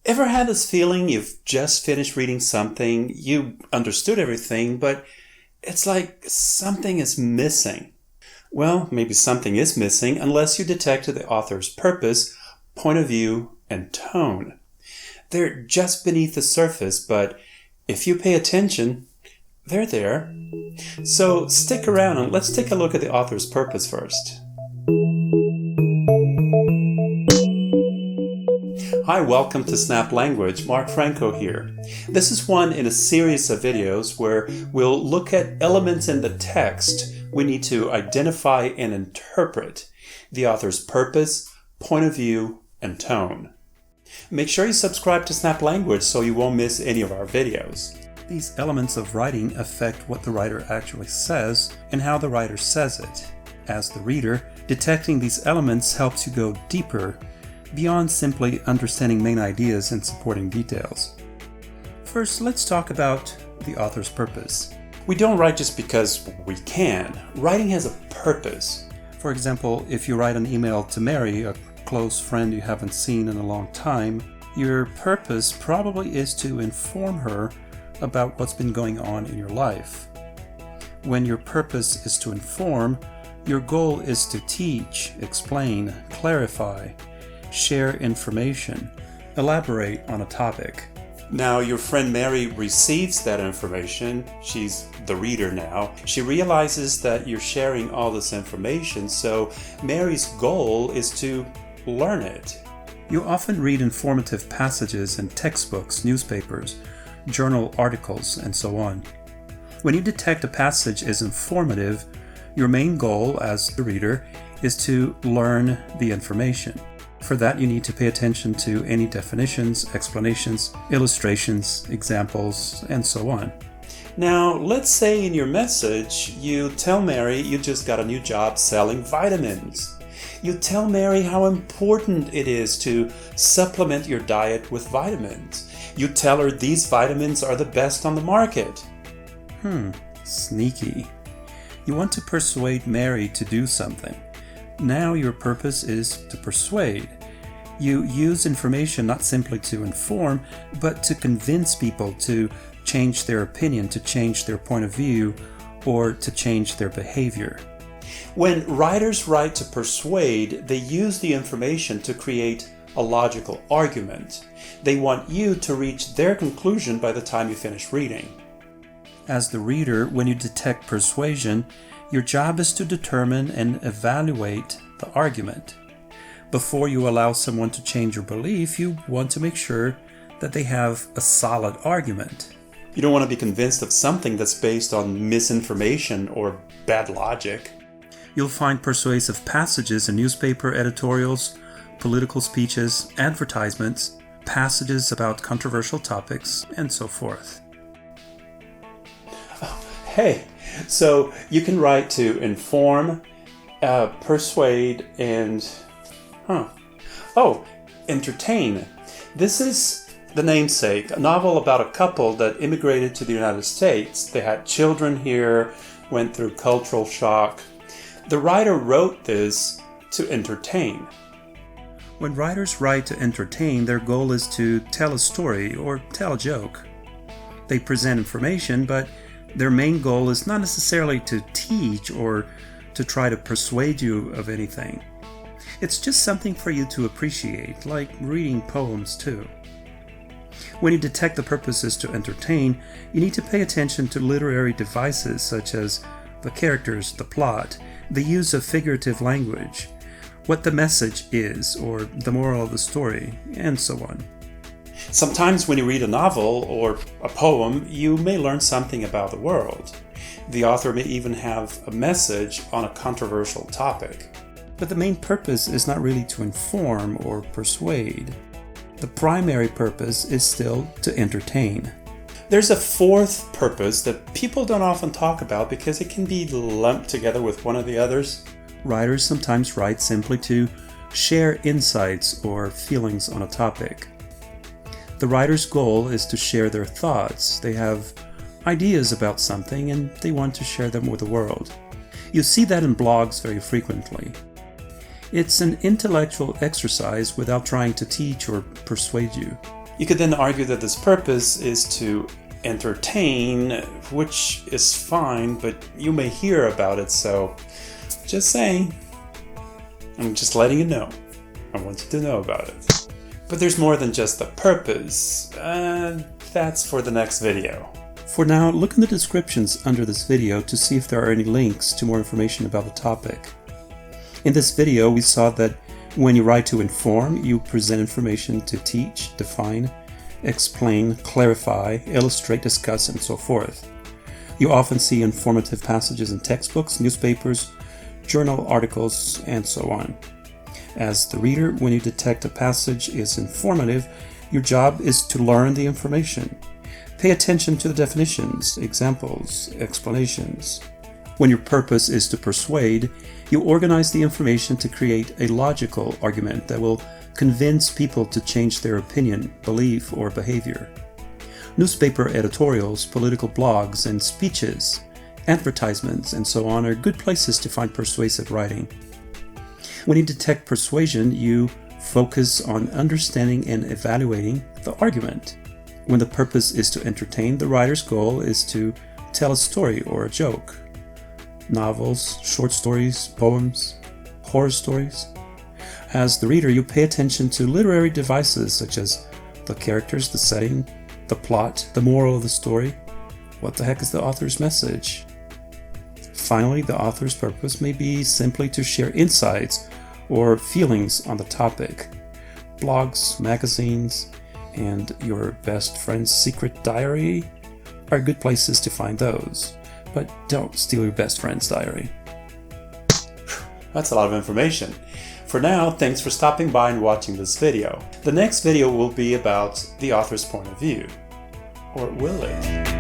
Ever had this feeling you've just finished reading something, you understood everything, but it's like something is missing? Well, maybe something is missing unless you detected the author's purpose, point of view, and tone. They're just beneath the surface, but if you pay attention, they're there. So stick around and let's take a look at the author's purpose first. Hi, welcome to Snap Language. Mark Franco here. This is one in a series of videos where we'll look at elements in the text we need to identify and interpret, the author's purpose, point of view, and tone. Make sure you subscribe to Snap Language so you won't miss any of our videos. These elements of writing affect what the writer actually says and how the writer says it. As the reader, detecting these elements helps you go deeper beyond simply understanding main ideas and supporting details. First, let's talk about the author's purpose. We don't write just because we can. Writing has a purpose. For example, if you write an email to Mary, a close friend you haven't seen in a long time, your purpose probably is to inform her about what's been going on in your life. When your purpose is to inform, your goal is to teach, explain, clarify, share information, elaborate on a topic. Now, your friend Mary receives that information. She's the reader now. She realizes that you're sharing all this information, so Mary's goal is to learn it. You often read informative passages in textbooks, newspapers, journal articles, and so on. When you detect a passage is informative, your main goal as the reader is to learn the information. For that, you need to pay attention to any definitions, explanations, illustrations, examples, and so on. Now, let's say in your message, you tell Mary you just got a new job selling vitamins. You tell Mary how important it is to supplement your diet with vitamins. You tell her these vitamins are the best on the market. Sneaky. You want to persuade Mary to do something. Now your purpose is to persuade. You use information not simply to inform, but to convince people to change their opinion, to change their point of view, or to change their behavior. When writers write to persuade, they use the information to create a logical argument. They want you to reach their conclusion by the time you finish reading. As the reader, when you detect persuasion, your job is to determine and evaluate the argument. Before you allow someone to change your belief, you want to make sure that they have a solid argument. You don't want to be convinced of something that's based on misinformation or bad logic. You'll find persuasive passages in newspaper editorials, political speeches, advertisements, passages about controversial topics, and so forth. Hey, so you can write to inform, persuade, and entertain. This is The Namesake, a novel about a couple that immigrated to the United States. They had children here, went through cultural shock. The writer wrote this to entertain. When writers write to entertain, their goal is to tell a story or tell a joke. They present information, but their main goal is not necessarily to teach or to try to persuade you of anything. It's just something for you to appreciate, like reading poems too. When you detect the purpose is to entertain, you need to pay attention to literary devices such as the characters, the plot, the use of figurative language, what the message is, or the moral of the story, and so on. Sometimes when you read a novel or a poem, you may learn something about the world. The author may even have a message on a controversial topic. But the main purpose is not really to inform or persuade. The primary purpose is still to entertain. There's a fourth purpose that people don't often talk about because it can be lumped together with one of the others. Writers sometimes write simply to share insights or feelings on a topic. The writer's goal is to share their thoughts. They have ideas about something and they want to share them with the world. You see that in blogs very frequently. It's an intellectual exercise without trying to teach or persuade you. You could then argue that this purpose is to entertain, which is fine, but you may hear about it, so just saying. I'm just letting you know. I want you to know about it. But there's more than just the purpose. That's for the next video. For now, look in the descriptions under this video to see if there are any links to more information about the topic. In this video, we saw that when you write to inform, you present information to teach, define, explain, clarify, illustrate, discuss, and so forth. You often see informative passages in textbooks, newspapers, journal articles, and so on. As the reader, when you detect a passage is informative, your job is to learn the information. Pay attention to the definitions, examples, explanations. When your purpose is to persuade, you organize the information to create a logical argument that will convince people to change their opinion, belief, or behavior. Newspaper editorials, political blogs, and speeches, advertisements, and so on are good places to find persuasive writing. When you detect persuasion, you focus on understanding and evaluating the argument. When the purpose is to entertain, the writer's goal is to tell a story or a joke. Novels, short stories, poems, horror stories. As the reader, you pay attention to literary devices such as the characters, the setting, the plot, the moral of the story. What the heck is the author's message? Finally, the author's purpose may be simply to share insights or feelings on the topic. Blogs, magazines, and your best friend's secret diary are good places to find those. But don't steal your best friend's diary. That's a lot of information. For now, thanks for stopping by and watching this video. The next video will be about the author's point of view. Or will it?